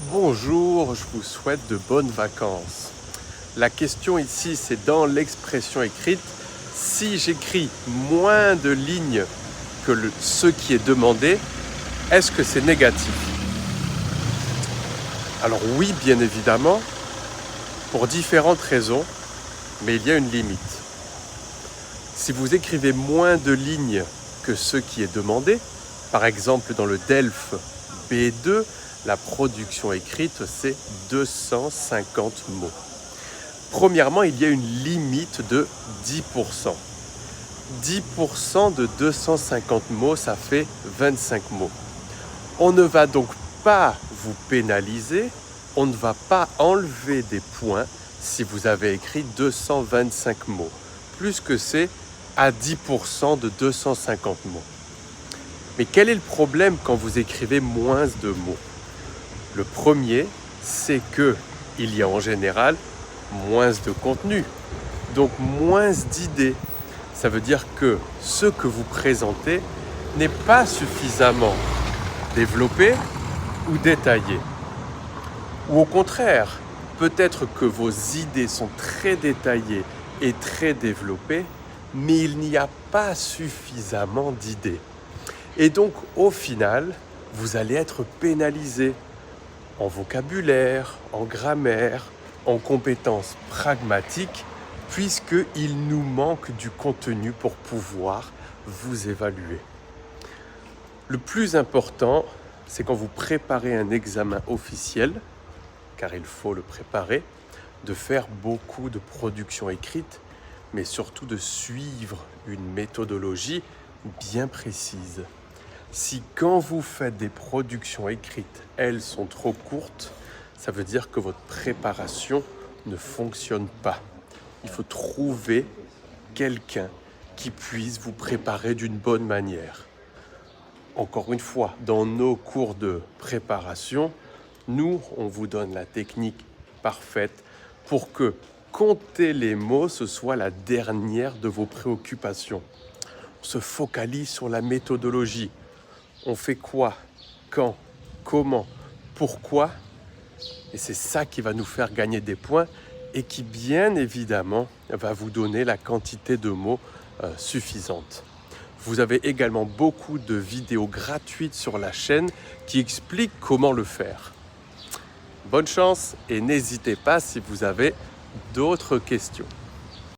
Bonjour, je vous souhaite de bonnes vacances. La question ici, c'est dans l'expression écrite, si j'écris moins de lignes que ce qui est demandé, est-ce que c'est négatif? Alors oui, bien évidemment, pour différentes raisons, mais il y a une limite. Si vous écrivez moins de lignes que ce qui est demandé, par exemple dans le DELF B2, la production écrite, c'est 250 mots. Premièrement, il y a une limite de 10%. 10% de 250 mots, ça fait 25 mots. On ne va donc pas vous pénaliser, on ne va pas enlever des points si vous avez écrit 225 mots, plus que c'est à 10% de 250 mots. Mais quel est le problème quand vous écrivez moins de mots? Le premier, c'est qu'il y a en général moins de contenu, donc moins d'idées. Ça veut dire que ce que vous présentez n'est pas suffisamment développé ou détaillé. Ou au contraire, peut-être que vos idées sont très détaillées et très développées, mais il n'y a pas suffisamment d'idées. Et donc, au final, vous allez être pénalisé en vocabulaire, en grammaire, en compétences pragmatiques, puisqu'il nous manque du contenu pour pouvoir vous évaluer. Le plus important, c'est quand vous préparez un examen officiel, car il faut le préparer, de faire beaucoup de production écrite, mais surtout de suivre une méthodologie bien précise. Si quand vous faites des productions écrites, elles sont trop courtes, ça veut dire que votre préparation ne fonctionne pas. Il faut trouver quelqu'un qui puisse vous préparer d'une bonne manière. Encore une fois, dans nos cours de préparation, nous, on vous donne la technique parfaite pour que compter les mots, ce soit la dernière de vos préoccupations. On se focalise sur la méthodologie. On fait quoi, quand, comment, pourquoi? Et c'est ça qui va nous faire gagner des points et qui, bien évidemment, va vous donner la quantité de mots suffisante. Vous avez également beaucoup de vidéos gratuites sur la chaîne qui expliquent comment le faire. Bonne chance et n'hésitez pas si vous avez d'autres questions.